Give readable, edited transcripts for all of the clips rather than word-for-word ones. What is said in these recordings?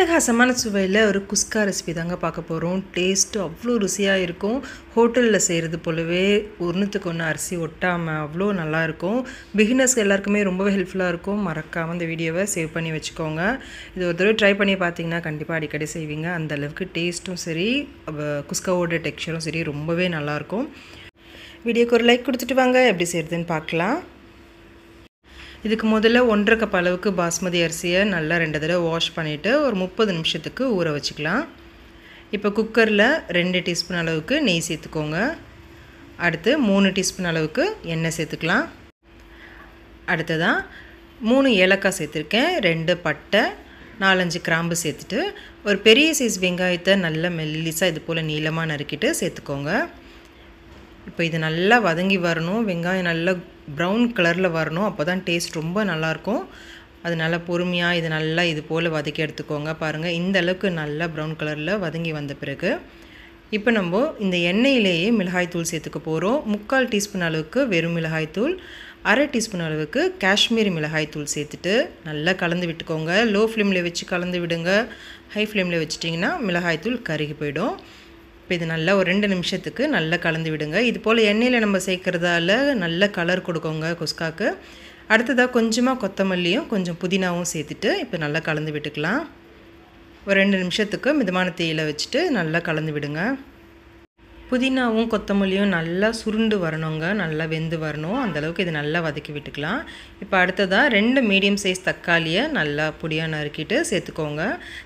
அட்டகாசமான சுவையில் ஒரு குஸ்கா ரெசிபி தாங்க பார்க்க போகிறோம். டேஸ்ட்டு அவ்வளோ ருசியாக இருக்கும். ஹோட்டலில் செய்கிறது போலவே ஒன்றுத்துக்கு ஒன்று அரிசி ஒட்டாமல் அவ்வளோ நல்லாயிருக்கும். பிகினர்ஸ்க்கு எல்லாருக்குமே ரொம்பவே ஹெல்ப்ஃபுல்லாக இருக்கும். மறக்காமல் இந்த வீடியோவை சேவ் பண்ணி வச்சுக்கோங்க. இது ஒரு தடவை ட்ரை பண்ணி பார்த்தீங்கன்னா கண்டிப்பாக அடிக்கடி செய்வீங்க. அந்தளவுக்கு டேஸ்ட்டும் சரி, குஸ்காவோட டெக்ஸ்சரும் சரி ரொம்பவே நல்லாயிருக்கும். வீடியோக்கு ஒரு லைக் கொடுத்துட்டு வாங்க, எப்படி செய்கிறதுன்னு பார்க்கலாம். இதுக்கு முதல்ல 1.5 கப் அளவுக்கு பாஸ்மதி அரிசியை நல்லா 2 தடவை வாஷ் பண்ணிவிட்டு ஒரு 30 நிமிஷத்துக்கு ஊற வச்சுக்கலாம். இப்போ குக்கரில் 2 டீஸ்பூன் அளவுக்கு நெய் சேர்த்துக்கோங்க. அடுத்து 3 டீஸ்பூன் அளவுக்கு எண்ணெய் சேர்த்துக்கலாம். அடுத்ததான் 3 ஏலக்காய் சேர்த்துருக்கேன், 2 பட்டை, 4-5 கிராம்பு சேர்த்துட்டு ஒரு பெரிய சைஸ் வெங்காயத்தை நல்லா மெல்லிசாக இது போல் நீளமாக நறுக்கிட்டு சேர்த்துக்கோங்க. இப்போ இது நல்லா வதங்கி வரணும். வெங்காயம் நல்லா ப்ரௌன் கலரில் வரணும். அப்போ தான் டேஸ்ட் ரொம்ப நல்லாயிருக்கும். அதனால் பொறுமையாக இது நல்லா இது போல் வதக்கி எடுத்துக்கோங்க. பாருங்கள், இந்த அளவுக்கு நல்லா ப்ரௌன் கலரில் வதங்கி வந்த பிறகு இப்போ நம்ம இந்த எண்ணெயிலேயே மிளகாய்த்தூள் சேர்த்துக்க போகிறோம். 3/4 டீஸ்பூன் அளவுக்கு வெறும் மிளகாய்த்தூள், 1/2 டீஸ்பூன் அளவுக்கு காஷ்மீரி மிளகாய்த்தூள் சேர்த்துட்டு நல்லா கலந்து விட்டுக்கோங்க. லோ ஃப்ளேமில் வச்சு கலந்து விடுங்க. ஹை ஃப்ளேமில் வச்சிட்டிங்கன்னா மிளகாய்த்தூள் கருகி போயிடும். இப்போ இது நல்லா ஒரு 2 நிமிஷத்துக்கு நல்லா கலந்து விடுங்க. இது போல் எண்ணெயில் நம்ம சேர்க்குறதால நல்ல கலர் கொடுக்கோங்க குஸ்காக்கு. அடுத்ததாக கொஞ்சமாக கொத்தமல்லியும் கொஞ்சம் புதினாவும் சேர்த்துட்டு இப்போ நல்லா கலந்து விட்டுக்கலாம். ஒரு 2 நிமிஷத்துக்கு மிதமான தீயில வச்சுட்டு நல்லா கலந்து விடுங்க. புதினாவும் கொத்தமல்லியும் நல்லா சுருண்டு வரணுங்க, நல்லா வெந்து வரணும். அந்தளவுக்கு இது நல்லா வதக்கி விட்டுக்கலாம். இப்போ அடுத்ததாக 2 மீடியம் சைஸ் தக்காளியை நல்லா பொடியாக நறுக்கிட்டு சேர்த்துக்கோங்க.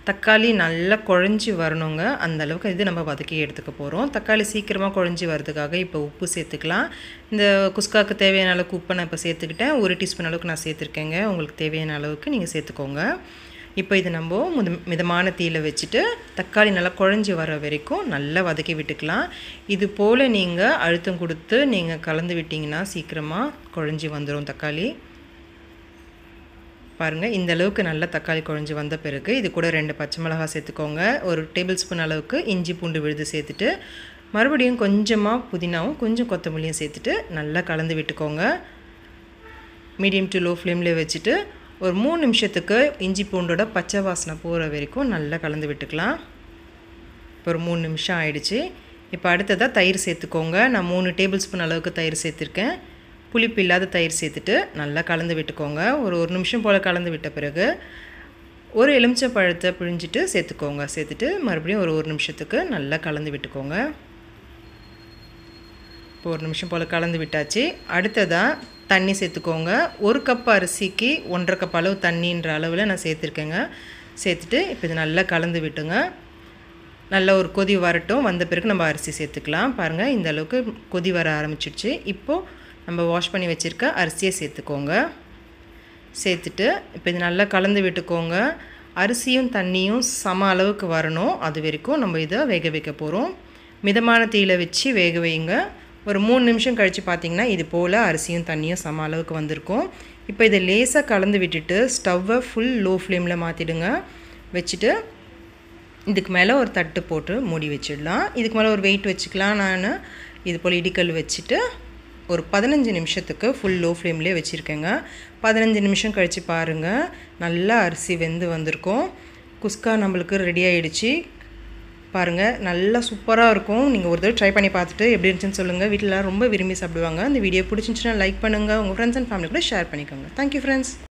தக்காளி நல்லா குழஞ்சி வரணுங்க, அந்தளவுக்கு இது நம்ம வதக்கி எடுத்துக்க போகிறோம். தக்காளி சீக்கிரமாக குழஞ்சி வரதுக்காக இப்போ உப்பு சேர்த்துக்கலாம். இந்த குஸ்காவுக்கு தேவையான அளவுக்கு உப்பை நான் இப்போ சேர்த்துக்கிட்டேன். 1 டீஸ்பூன் அளவுக்கு நான் சேர்த்துருக்கேங்க. உங்களுக்கு தேவையான அளவுக்கு நீங்கள் சேர்த்துக்கோங்க. இப்போ இது நம்ம மிதமான தீயில வச்சுட்டு தக்காளி நல்லா குழஞ்சி வர வரைக்கும் நல்லா வதக்கி விட்டுக்கலாம். இது போல் நீங்கள் அழுத்தம் கொடுத்து நீங்கள் கலந்து விட்டிங்கன்னா சீக்கிரமாக குழஞ்சி வந்துடும் தக்காளி. பாருங்கள், இந்த அளவுக்கு நல்லா தக்காளி குழஞ்சி வந்த பிறகு இது கூட 2 பச்சை மிளகாய் சேர்த்துக்கோங்க. 1 டேபிள் ஸ்பூன் அளவுக்கு இஞ்சி பூண்டு விழுது சேர்த்துட்டு மறுபடியும் கொஞ்சமாக புதினாவும் கொஞ்சம் கொத்தமல்லியும் சேர்த்துட்டு நல்லா கலந்து விட்டுக்கோங்க. மீடியம் டு லோ ஃப்ளேமில் வச்சுட்டு ஒரு 3 நிமிஷத்துக்கு இஞ்சி பூண்டோட பச்சை வாசனை போகிற வரைக்கும் நல்லா கலந்து விட்டுக்கலாம். இப்போ ஒரு 3 நிமிஷம் ஆயிடுச்சு. இப்போ அடுத்ததாக தயிர் சேர்த்துக்கோங்க. நான் 3 டேபிள் ஸ்பூன் அளவுக்கு தயிர் சேர்த்துருக்கேன். புளிப்பு இல்லாத தயிர் சேர்த்துட்டு நல்லா கலந்து விட்டுக்கோங்க. ஒரு 1 நிமிஷம் போல் கலந்து விட்ட பிறகு ஒரு எலுமிச்சை பழத்தை பிழிஞ்சிட்டு சேர்த்துக்கோங்க. சேர்த்துட்டு மறுபடியும் ஒரு 1 நிமிஷத்துக்கு நல்லா கலந்து விட்டுக்கோங்க. இப்போ 1 நிமிஷம் போல் கலந்து விட்டாச்சு. அடுத்ததாக தண்ணி சேர்த்துக்கோங்க. 1 கப் அரிசிக்கு 1.5 கப் அளவு தண்ணின்ற அளவில் நான் சேர்த்துருக்கேங்க. சேர்த்துட்டு இப்போ இது நல்லா கலந்து விட்டுங்க. நல்லா ஒரு கொதி வரட்டும். வந்த பிறகு நம்ம அரிசி சேர்த்துக்கலாம். பாருங்கள், இந்த அளவுக்கு கொதி வர ஆரம்பிச்சிடுச்சு. இப்போது நம்ம வாஷ் பண்ணி வச்சுருக்க அரிசியை சேர்த்துக்கோங்க. சேர்த்துட்டு இப்போ இது நல்லா கலந்து விட்டுக்கோங்க. அரிசியும் தண்ணியும் சம அளவுக்கு வரணும். அது வரைக்கும் நம்ம இதை வேக வைக்க போகிறோம். மிதமான தீயில வச்சு வேக வைங்க. ஒரு 3 நிமிஷம் கழித்து பார்த்திங்கன்னா இது போல் அரிசியும் தண்ணியும் சம அளவுக்கு வந்திருக்கும். இப்போ இதை லேசாக கலந்து விட்டுட்டு ஸ்டவ்வை ஃபுல் லோ ஃப்ளேமில் மாற்றிடுங்க. வச்சுட்டு இதுக்கு மேலே ஒரு தட்டு போட்டு மூடி வச்சிடலாம். இதுக்கு மேலே ஒரு வெயிட் வச்சுக்கலாம். நான் இது போல் இடிக்கல் வச்சுட்டு ஒரு 15 நிமிஷத்துக்கு ஃபுல் லோ ஃப்ளேம்லேயே வச்சுருக்கேங்க. 15 நிமிஷம் கழித்து பாருங்கள், நல்லா அரிசி வெந்து வந்திருக்கும். குஸ்கா நம்மளுக்கு ரெடி ஆகிடுச்சு. பாருங்கள், நல்லா சூப்பராக இருக்கும். நீங்கள் ஒரு தடவை ட்ரை பண்ணி பார்த்துட்டு எப்படி இருந்துச்சுன்னு சொல்லுங்கள். வீட்டில் ரொம்ப விரும்பி சாப்பிடுவாங்க. இந்த வீடியோ பிடிச்சிருந்துச்சுன்னா லைக் பண்ணுங்கள். உங்கள் ஃப்ரெண்ட்ஸ் அண்ட் ஃபேமிலி கூட ஷேர் பண்ணிக்கோங்க. Thank you friends.